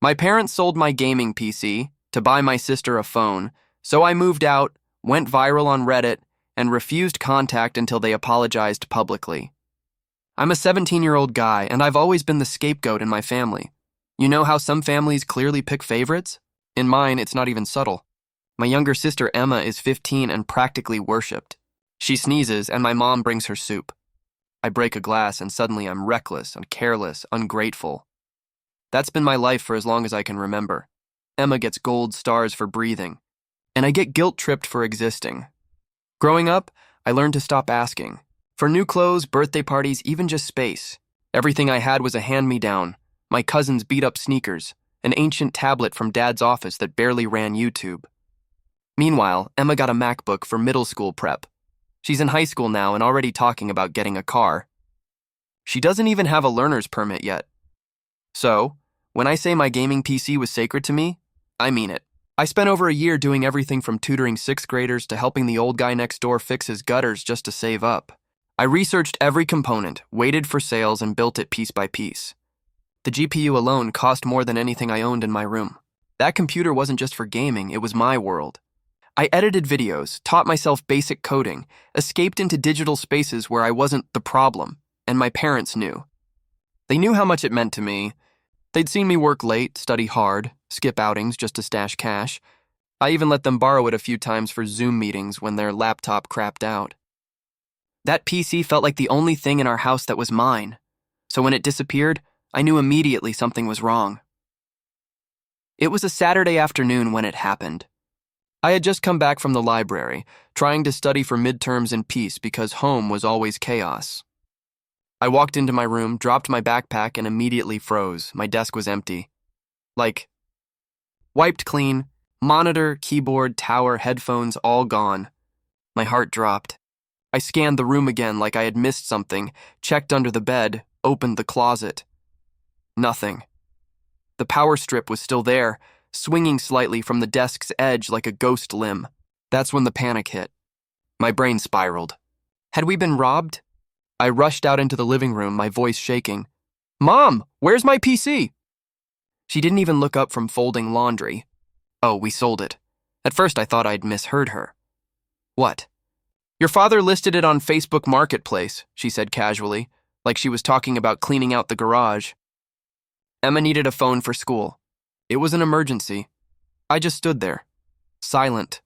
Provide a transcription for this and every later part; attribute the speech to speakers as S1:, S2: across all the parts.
S1: My parents sold my gaming PC to buy my sister a phone, so I moved out, went viral on Reddit, and refused contact until they apologized publicly. I'm a 17-year-old guy, and I've always been the scapegoat in my family. You know how some families clearly pick favorites? In mine, it's not even subtle. My younger sister Emma is 15 and practically worshipped. She sneezes, and my mom brings her soup. I break a glass, and suddenly I'm reckless and careless, ungrateful. That's been my life for as long as I can remember. Emma gets gold stars for breathing, and I get guilt-tripped for existing. Growing up, I learned to stop asking. For new clothes, birthday parties, even just space. Everything I had was a hand-me-down. My cousin's beat-up sneakers, an ancient tablet from Dad's office that barely ran YouTube. Meanwhile, Emma got a MacBook for middle school prep. She's in high school now and already talking about getting a car. She doesn't even have a learner's permit yet. So, when I say my gaming PC was sacred to me, I mean it. I spent over a year doing everything from tutoring 6th graders to helping the old guy next door fix his gutters just to save up. I researched every component, waited for sales, and built it piece by piece. The GPU alone cost more than anything I owned in my room. That computer wasn't just for gaming, it was my world. I edited videos, taught myself basic coding, escaped into digital spaces where I wasn't the problem, and my parents knew. They knew how much it meant to me. They'd seen me work late, study hard, skip outings just to stash cash. I even let them borrow it a few times for Zoom meetings when their laptop crapped out. That PC felt like the only thing in our house that was mine, so when it disappeared, I knew immediately something was wrong. It was a Saturday afternoon when it happened. I had just come back from the library, trying to study for midterms in peace because home was always chaos. I walked into my room, dropped my backpack, and immediately froze. My desk was empty. Wiped clean, monitor, keyboard, tower, headphones, all gone. My heart dropped. I scanned the room again like I had missed something, checked under the bed, opened the closet. Nothing. The power strip was still there, swinging slightly from the desk's edge like a ghost limb. That's when the panic hit. My brain spiraled. Had we been robbed? I rushed out into the living room, my voice shaking. "Mom, where's my PC?" She didn't even look up from folding laundry. Oh, we sold it. At first I thought I'd misheard her. What? Your father listed it on Facebook Marketplace, she said casually, like she was talking about cleaning out the garage. Emma needed a phone for school. It was an emergency. I just stood there, silent.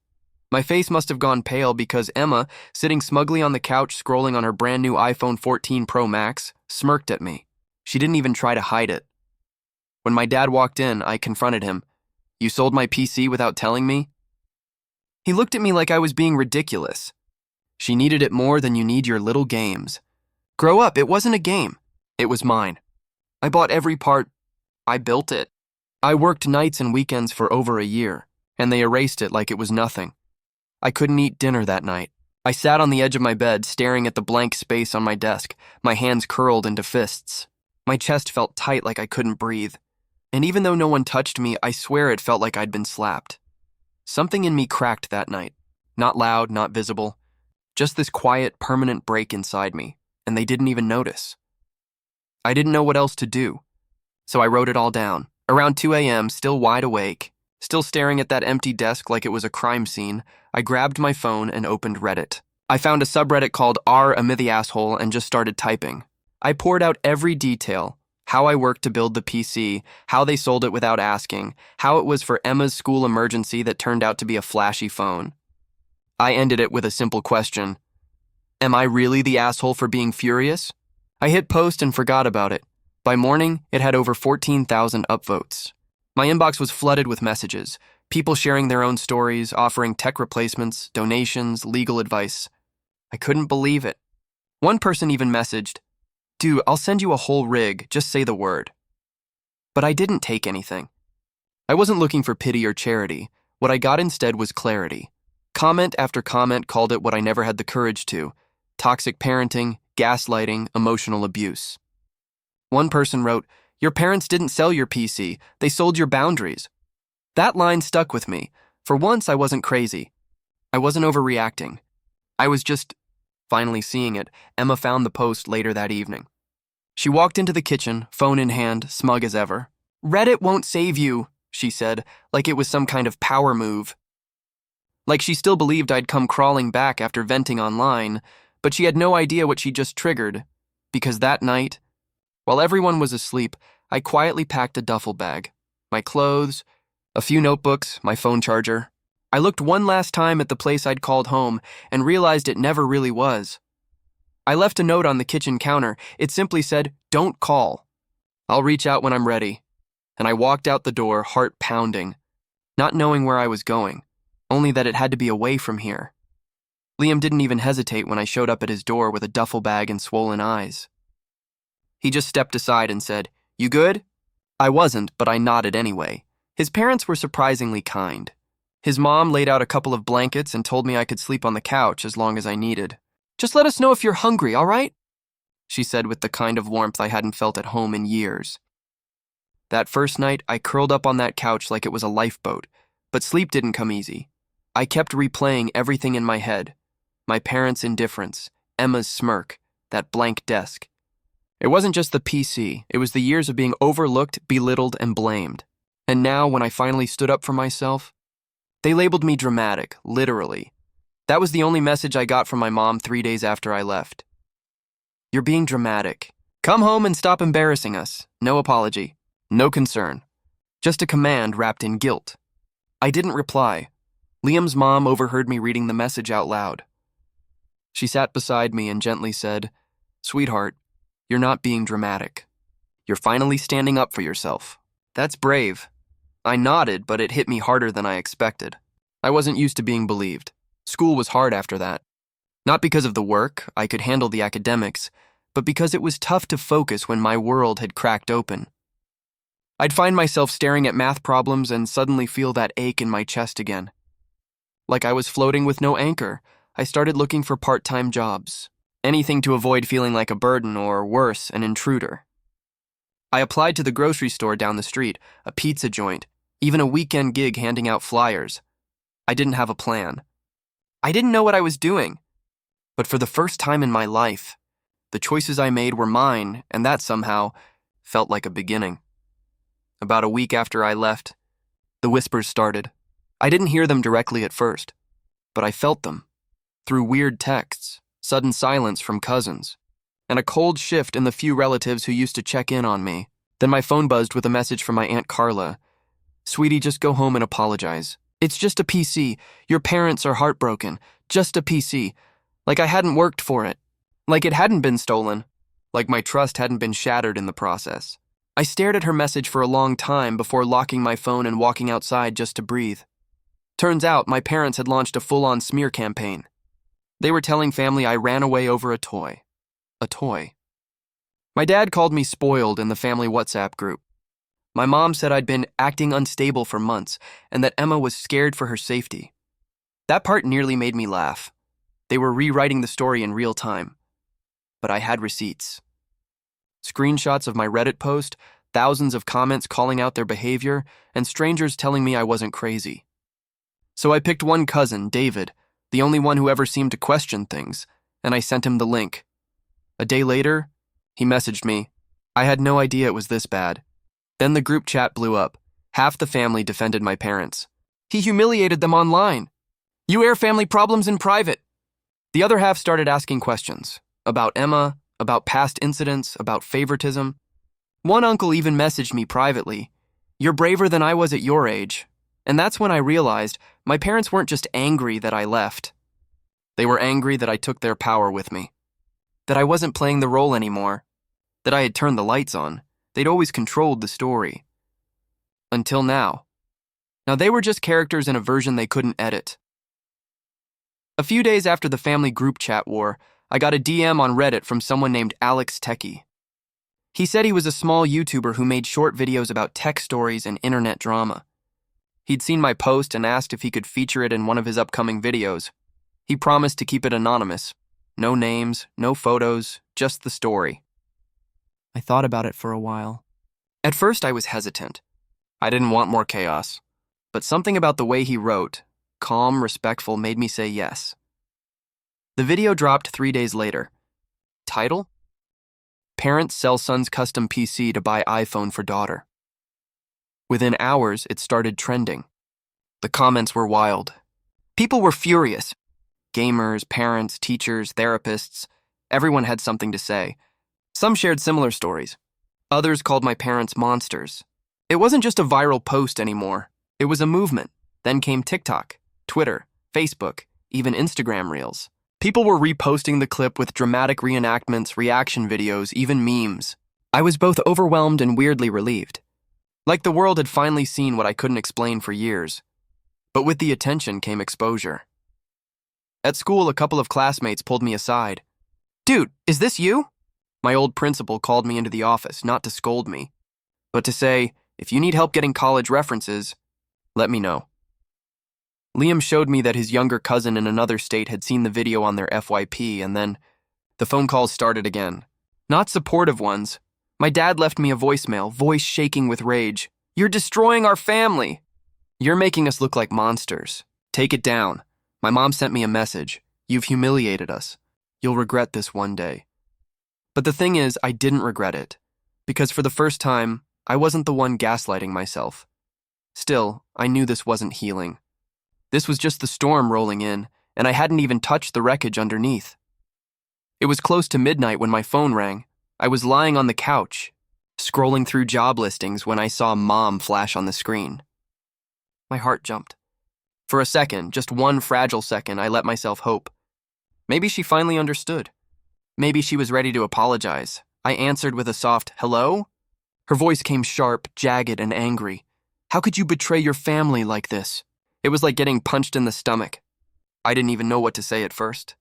S1: My face must have gone pale because Emma, sitting smugly on the couch scrolling on her brand new iPhone 14 Pro Max, smirked at me. She didn't even try to hide it. When my dad walked in, I confronted him. "You sold my PC without telling me?" He looked at me like I was being ridiculous. "She needed it more than you need your little games. Grow up, it wasn't a game. It was mine. I bought every part. I built it. I worked nights and weekends for over a year, and they erased it like it was nothing. I couldn't eat dinner that night. I sat on the edge of my bed, staring at the blank space on my desk, my hands curled into fists. My chest felt tight like I couldn't breathe. And even though no one touched me, I swear it felt like I'd been slapped. Something in me cracked that night. Not loud, not visible. Just this quiet, permanent break inside me, and they didn't even notice. I didn't know what else to do, so I wrote it all down. Around 2 a.m., still wide awake, still staring at that empty desk like it was a crime scene, I grabbed my phone and opened Reddit. I found a subreddit called r/a/asshole and just started typing. I poured out every detail, how I worked to build the PC, how they sold it without asking, how it was for Emma's school emergency that turned out to be a flashy phone. I ended it with a simple question. Am I really the asshole for being furious? I hit post and forgot about it. By morning, it had over 14,000 upvotes. My inbox was flooded with messages, people sharing their own stories, offering tech replacements, donations, legal advice. I couldn't believe it. One person even messaged, "Dude, I'll send you a whole rig, just say the word." But I didn't take anything. I wasn't looking for pity or charity. What I got instead was clarity. Comment after comment called it what I never had the courage to: toxic parenting, gaslighting, emotional abuse. One person wrote, "Your parents didn't sell your PC, they sold your boundaries." That line stuck with me. For once, I wasn't crazy. I wasn't overreacting. I was just finally seeing it. Emma found the post later that evening. She walked into the kitchen, phone in hand, smug as ever. Reddit won't save you, she said, like it was some kind of power move. Like she still believed I'd come crawling back after venting online, but she had no idea what she just triggered, because that night, while everyone was asleep, I quietly packed a duffel bag, my clothes, a few notebooks, my phone charger. I looked one last time at the place I'd called home and realized it never really was. I left a note on the kitchen counter. It simply said, "Don't call. I'll reach out when I'm ready." And I walked out the door, heart pounding, not knowing where I was going, only that it had to be away from here. Liam didn't even hesitate when I showed up at his door with a duffel bag and swollen eyes. He just stepped aside and said, "You good?" I wasn't, but I nodded anyway. His parents were surprisingly kind. His mom laid out a couple of blankets and told me I could sleep on the couch as long as I needed. "Just let us know if you're hungry, all right?" she said with the kind of warmth I hadn't felt at home in years. That first night, I curled up on that couch like it was a lifeboat, but sleep didn't come easy. I kept replaying everything in my head. My parents' indifference, Emma's smirk, that blank desk. It wasn't just the PC, it was the years of being overlooked, belittled, and blamed. And now, when I finally stood up for myself, they labeled me dramatic, literally. That was the only message I got from my mom 3 days after I left. "You're being dramatic. Come home and stop embarrassing us. No apology. No concern. Just a command wrapped in guilt." I didn't reply. Liam's mom overheard me reading the message out loud. She sat beside me and gently said, "Sweetheart, you're not being dramatic. You're finally standing up for yourself. That's brave." I nodded, but it hit me harder than I expected. I wasn't used to being believed. School was hard after that. Not because of the work, I could handle the academics, but because it was tough to focus when my world had cracked open. I'd find myself staring at math problems and suddenly feel that ache in my chest again. Like I was floating with no anchor, I started looking for part-time jobs. Anything to avoid feeling like a burden or, worse, an intruder. I applied to the grocery store down the street, a pizza joint, even a weekend gig handing out flyers. I didn't have a plan. I didn't know what I was doing. But for the first time in my life, the choices I made were mine, and that somehow felt like a beginning. About a week after I left, the whispers started. I didn't hear them directly at first, but I felt them. Through weird texts, sudden silence from cousins, and a cold shift in the few relatives who used to check in on me. Then my phone buzzed with a message from my Aunt Carla. "Sweetie, just go home and apologize. It's just a PC. Your parents are heartbroken. Just a PC." Like I hadn't worked for it. Like it hadn't been stolen. Like my trust hadn't been shattered in the process. I stared at her message for a long time before locking my phone and walking outside just to breathe. Turns out my parents had launched a full-on smear campaign. They were telling family I ran away over a toy. A toy. My dad called me spoiled in the family WhatsApp group. My mom said I'd been acting unstable for months and that Emma was scared for her safety. That part nearly made me laugh. They were rewriting the story in real time. But I had receipts. Screenshots of my Reddit post, thousands of comments calling out their behavior, and strangers telling me I wasn't crazy. So I picked one cousin, David, the only one who ever seemed to question things, and I sent him the link. A day later, he messaged me. I had no idea it was this bad. Then the group chat blew up. Half the family defended my parents. He humiliated them online. You air family problems in private. The other half started asking questions about Emma, about past incidents, about favoritism. One uncle even messaged me privately. You're braver than I was at your age. And that's when I realized my parents weren't just angry that I left. They were angry that I took their power with me. That I wasn't playing the role anymore. That I had turned the lights on. They'd always controlled the story. Until now. Now they were just characters in a version they couldn't edit. A few days after the family group chat war, I got a DM on Reddit from someone named Alex Techie. He said he was a small YouTuber who made short videos about tech stories and internet drama. He'd seen my post and asked if he could feature it in one of his upcoming videos. He promised to keep it anonymous. No names, no photos, just the story. I thought about it for a while. At first I was hesitant. I didn't want more chaos. But something about the way he wrote, calm, respectful, made me say yes. The video dropped 3 days later. Title? Parents sell son's custom PC to buy iPhone for daughter. Within hours, it started trending. The comments were wild. People were furious. Gamers, parents, teachers, therapists. Everyone had something to say. Some shared similar stories. Others called my parents monsters. It wasn't just a viral post anymore. It was a movement. Then came TikTok, Twitter, Facebook, even Instagram Reels. People were reposting the clip with dramatic reenactments, reaction videos, even memes. I was both overwhelmed and weirdly relieved. Like the world had finally seen what I couldn't explain for years. But with the attention came exposure. At school, a couple of classmates pulled me aside. "Dude, is this you?" My old principal called me into the office, not to scold me, but to say, "If you need help getting college references, let me know." Liam showed me that his younger cousin in another state had seen the video on their FYP, and then the phone calls started again. Not supportive ones. My dad left me a voicemail, voice shaking with rage. "You're destroying our family. You're making us look like monsters. Take it down." My mom sent me a message. "You've humiliated us. You'll regret this one day." But the thing is, I didn't regret it, because for the first time, I wasn't the one gaslighting myself. Still, I knew this wasn't healing. This was just the storm rolling in, and I hadn't even touched the wreckage underneath. It was close to midnight when my phone rang. I was lying on the couch, scrolling through job listings when I saw Mom flash on the screen. My heart jumped. For a second, just one fragile second, I let myself hope. Maybe she finally understood. Maybe she was ready to apologize. I answered with a soft, "Hello?" Her voice came sharp, jagged, and angry. "How could you betray your family like this?" It was like getting punched in the stomach. I didn't even know what to say at first.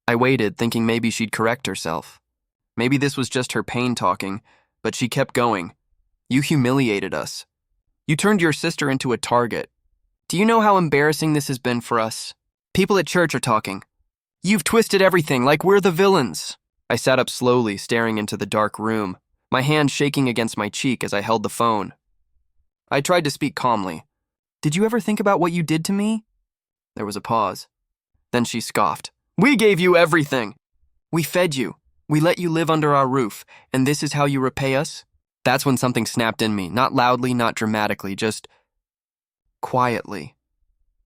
S1: I waited, thinking maybe she'd correct herself. Maybe this was just her pain talking, but she kept going. "You humiliated us. You turned your sister into a target. Do you know how embarrassing this has been for us? People at church are talking. You've twisted everything like we're the villains." I sat up slowly, staring into the dark room, my hand shaking against my cheek as I held the phone. I tried to speak calmly. "Did you ever think about what you did to me?" There was a pause. Then she scoffed. "We gave you everything. We fed you. We let you live under our roof, and this is how you repay us?" That's when something snapped in me, not loudly, not dramatically, just quietly,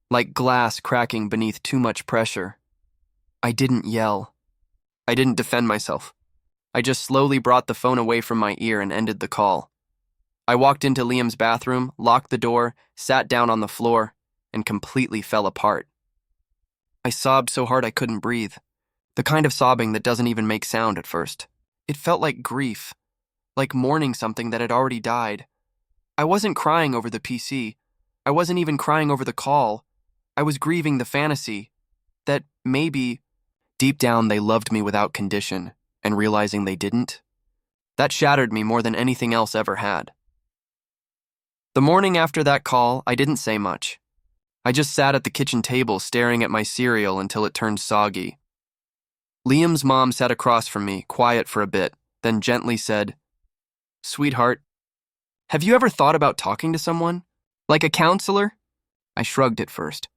S1: like glass cracking beneath too much pressure. I didn't yell. I didn't defend myself. I just slowly brought the phone away from my ear and ended the call. I walked into Liam's bathroom, locked the door, sat down on the floor, and completely fell apart. I sobbed so hard I couldn't breathe. The kind of sobbing that doesn't even make sound at first. It felt like grief, like mourning something that had already died. I wasn't crying over the PC. I wasn't even crying over the call. I was grieving the fantasy that maybe, deep down, they loved me without condition, and realizing they didn't. That shattered me more than anything else ever had. The morning after that call, I didn't say much. I just sat at the kitchen table staring at my cereal until it turned soggy. Liam's mom sat across from me, quiet for a bit, then gently said, "Sweetheart, have you ever thought about talking to someone? Like a counselor?" I shrugged at first.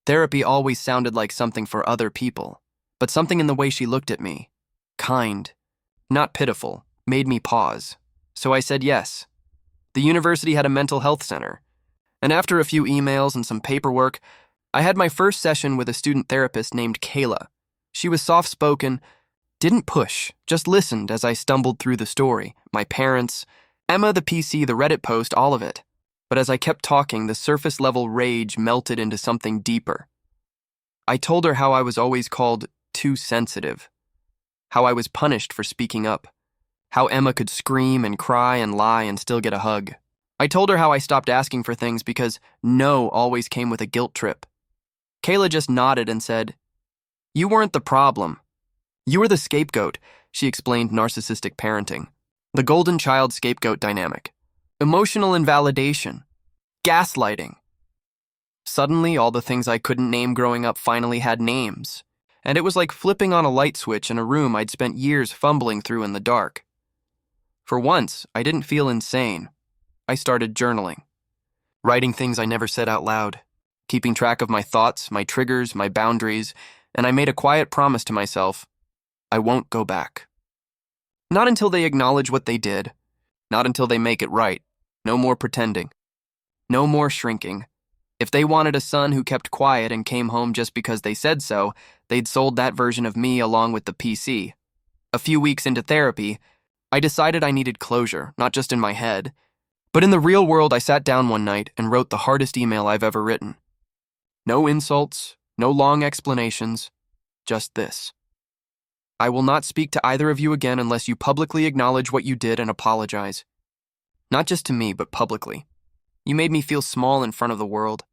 S1: Therapy always sounded like something for other people, but something in the way she looked at me, kind, not pitiful, made me pause. So I said yes. The university had a mental health center, and after a few emails and some paperwork, I had my first session with a student therapist named Kayla. She was soft-spoken, didn't push, just listened as I stumbled through the story. My parents, Emma, the PC, the Reddit post, all of it. But as I kept talking, the surface-level rage melted into something deeper. I told her how I was always called too sensitive, how I was punished for speaking up, how Emma could scream and cry and lie and still get a hug. I told her how I stopped asking for things because no always came with a guilt trip. Kayla just nodded and said, "You weren't the problem. You were the scapegoat," she explained narcissistic parenting. The golden child scapegoat dynamic. Emotional invalidation. Gaslighting. Suddenly, all the things I couldn't name growing up finally had names, and it was like flipping on a light switch in a room I'd spent years fumbling through in the dark. For once, I didn't feel insane. I started journaling, writing things I never said out loud, keeping track of my thoughts, my triggers, my boundaries, and I made a quiet promise to myself, I won't go back. Not until they acknowledge what they did, not until they make it right. No more pretending. No more shrinking. If they wanted a son who kept quiet and came home just because they said so, they'd sold that version of me along with the PC. A few weeks into therapy, I decided I needed closure, not just in my head. But in the real world, I sat down one night and wrote the hardest email I've ever written. No insults, no long explanations, just this. I will not speak to either of you again unless you publicly acknowledge what you did and apologize. Not just to me, but publicly. You made me feel small in front of the world.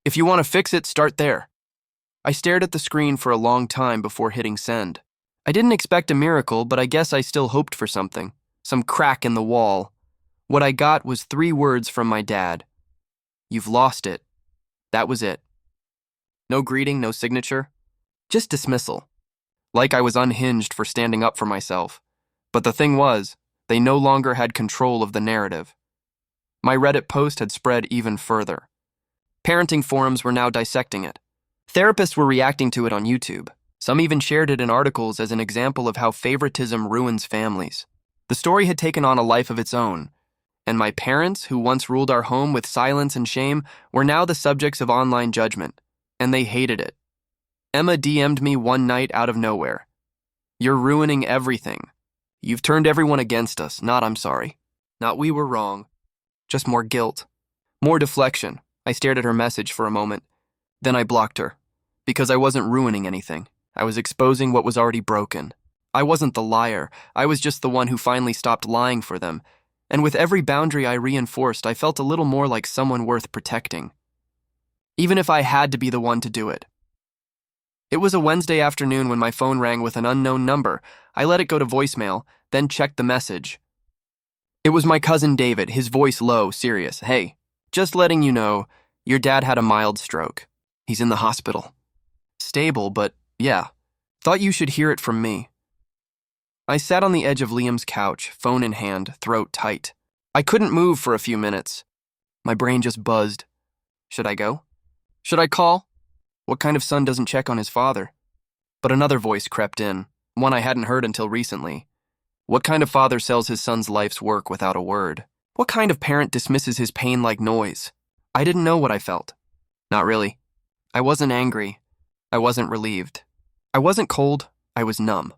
S1: If you want to fix it, start there. I stared at the screen for a long time before hitting send. I didn't expect a miracle, but I guess I still hoped for something. Some crack in the wall. What I got was 3 words from my dad. You've lost it. That was it. No greeting, no signature. Just dismissal. Like I was unhinged for standing up for myself. But the thing was, they no longer had control of the narrative. My Reddit post had spread even further. Parenting forums were now dissecting it. Therapists were reacting to it on YouTube. Some even shared it in articles as an example of how favoritism ruins families. The story had taken on a life of its own, and my parents, who once ruled our home with silence and shame, were now the subjects of online judgment, and they hated it. Emma DM'd me one night out of nowhere. You're ruining everything. You've turned everyone against us, not I'm sorry. Not we were wrong. Just more guilt. More deflection. I stared at her message for a moment. Then I blocked her. Because I wasn't ruining anything. I was exposing what was already broken. I wasn't the liar. I was just the one who finally stopped lying for them. And with every boundary I reinforced, I felt a little more like someone worth protecting. Even if I had to be the one to do it. It was a Wednesday afternoon when my phone rang with an unknown number. I let it go to voicemail, then checked the message. It was my cousin David, his voice low, serious. Hey, just letting you know, your dad had a mild stroke. He's in the hospital. Stable, but yeah. Thought you should hear it from me. I sat on the edge of Liam's couch, phone in hand, throat tight. I couldn't move for a few minutes. My brain just buzzed. Should I go? Should I call? What kind of son doesn't check on his father? But another voice crept in, one I hadn't heard until recently. What kind of father sells his son's life's work without a word? What kind of parent dismisses his pain like noise? I didn't know what I felt. Not really. I wasn't angry. I wasn't relieved. I wasn't cold. I was numb.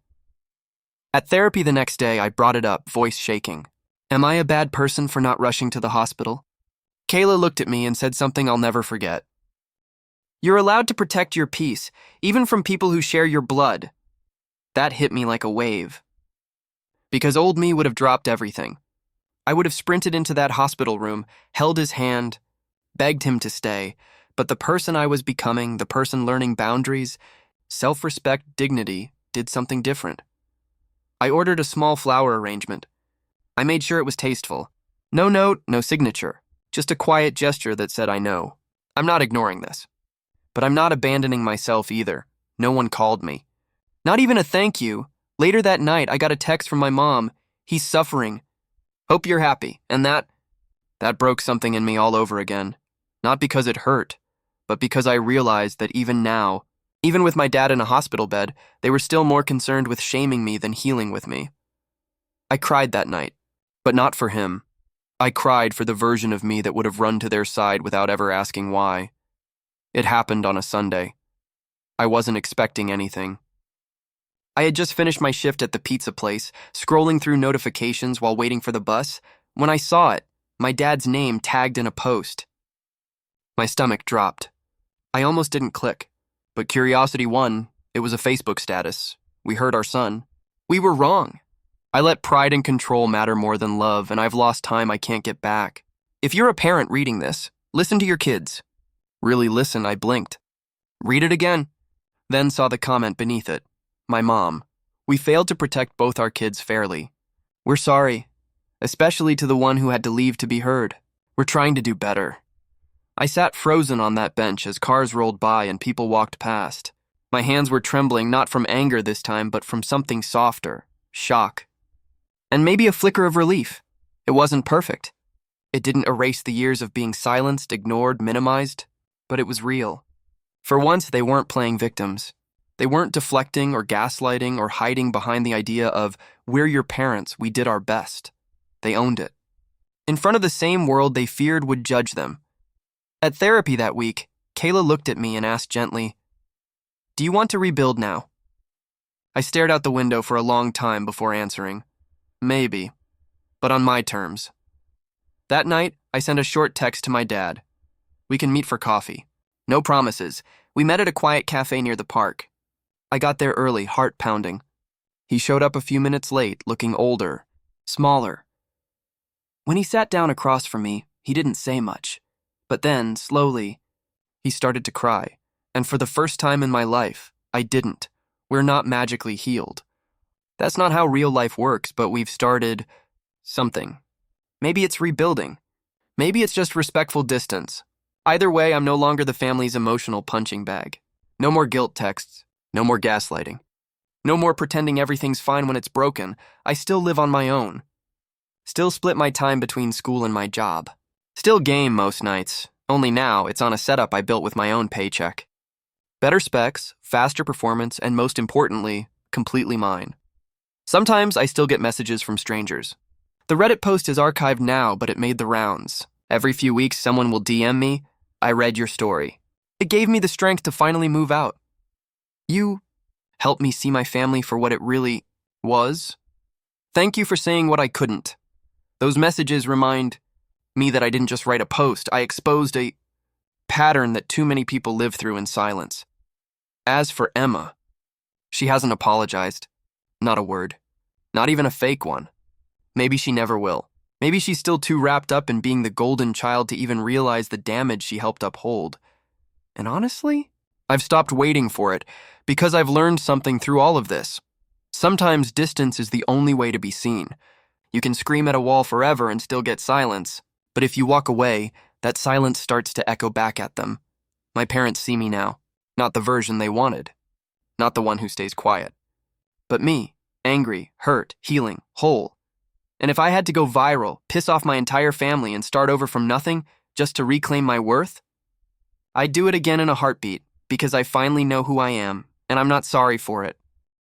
S1: At therapy the next day, I brought it up, voice shaking. Am I a bad person for not rushing to the hospital? Kayla looked at me and said something I'll never forget. You're allowed to protect your peace, even from people who share your blood. That hit me like a wave. Because old me would have dropped everything. I would have sprinted into that hospital room, held his hand, begged him to stay, but the person I was becoming, the person learning boundaries, self-respect, dignity, did something different. I ordered a small flower arrangement. I made sure it was tasteful. No note, no signature, just a quiet gesture that said I know. I'm not ignoring this. But I'm not abandoning myself either. No one called me. Not even a thank you. Later that night, I got a text from my mom. He's suffering. Hope you're happy. And that broke something in me all over again. Not because it hurt, but because I realized that even now, even with my dad in a hospital bed, they were still more concerned with shaming me than healing with me. I cried that night, but not for him. I cried for the version of me that would have run to their side without ever asking why. It happened on a Sunday. I wasn't expecting anything. I had just finished my shift at the pizza place, scrolling through notifications while waiting for the bus, when I saw it, my dad's name tagged in a post. My stomach dropped. I almost didn't click, but curiosity won. It was a Facebook status. We heard our son. We were wrong. I let pride and control matter more than love, and I've lost time I can't get back. If you're a parent reading this, listen to your kids. Really listen, I blinked. Read it again. Then saw the comment beneath it. My mom. We failed to protect both our kids fairly. We're sorry, especially to the one who had to leave to be heard. We're trying to do better. I sat frozen on that bench as cars rolled by and people walked past. My hands were trembling not from anger this time, but from something softer, shock. And maybe a flicker of relief. It wasn't perfect. It didn't erase the years of being silenced, ignored, minimized. But it was real. For once, they weren't playing victims. They weren't deflecting or gaslighting or hiding behind the idea of, we're your parents, we did our best. They owned it. In front of the same world they feared would judge them. At therapy that week, Kayla looked at me and asked gently, "Do you want to rebuild now?" I stared out the window for a long time before answering. Maybe, but on my terms. That night, I sent a short text to my dad. "We can meet for coffee." No promises. We met at a quiet cafe near the park. I got there early, heart pounding. He showed up a few minutes late, looking older, smaller. When he sat down across from me, he didn't say much. But then, slowly, he started to cry. And for the first time in my life, I didn't. We're not magically healed. That's not how real life works, but we've started something. Maybe it's rebuilding. Maybe it's just respectful distance. Either way, I'm no longer the family's emotional punching bag. No more guilt texts. No more gaslighting. No more pretending everything's fine when it's broken. I still live on my own. Still split my time between school and my job. Still game most nights, only now it's on a setup I built with my own paycheck. Better specs, faster performance, and most importantly, completely mine. Sometimes I still get messages from strangers. The Reddit post is archived now, but it made the rounds. Every few weeks someone will DM me, "I read your story." It gave me the strength to finally move out. You helped me see my family for what it really was. Thank you for saying what I couldn't. Those messages remind me that I didn't just write a post, I exposed a pattern that too many people live through in silence. As for Emma, she hasn't apologized. Not a word. Not even a fake one. Maybe she never will. Maybe she's still too wrapped up in being the golden child to even realize the damage she helped uphold. And honestly, I've stopped waiting for it because I've learned something through all of this. Sometimes distance is the only way to be seen. You can scream at a wall forever and still get silence, but if you walk away, that silence starts to echo back at them. My parents see me now, not the version they wanted, not the one who stays quiet, but me, angry, hurt, healing, whole. And if I had to go viral, piss off my entire family and start over from nothing just to reclaim my worth, I'd do it again in a heartbeat because I finally know who I am, and I'm not sorry for it.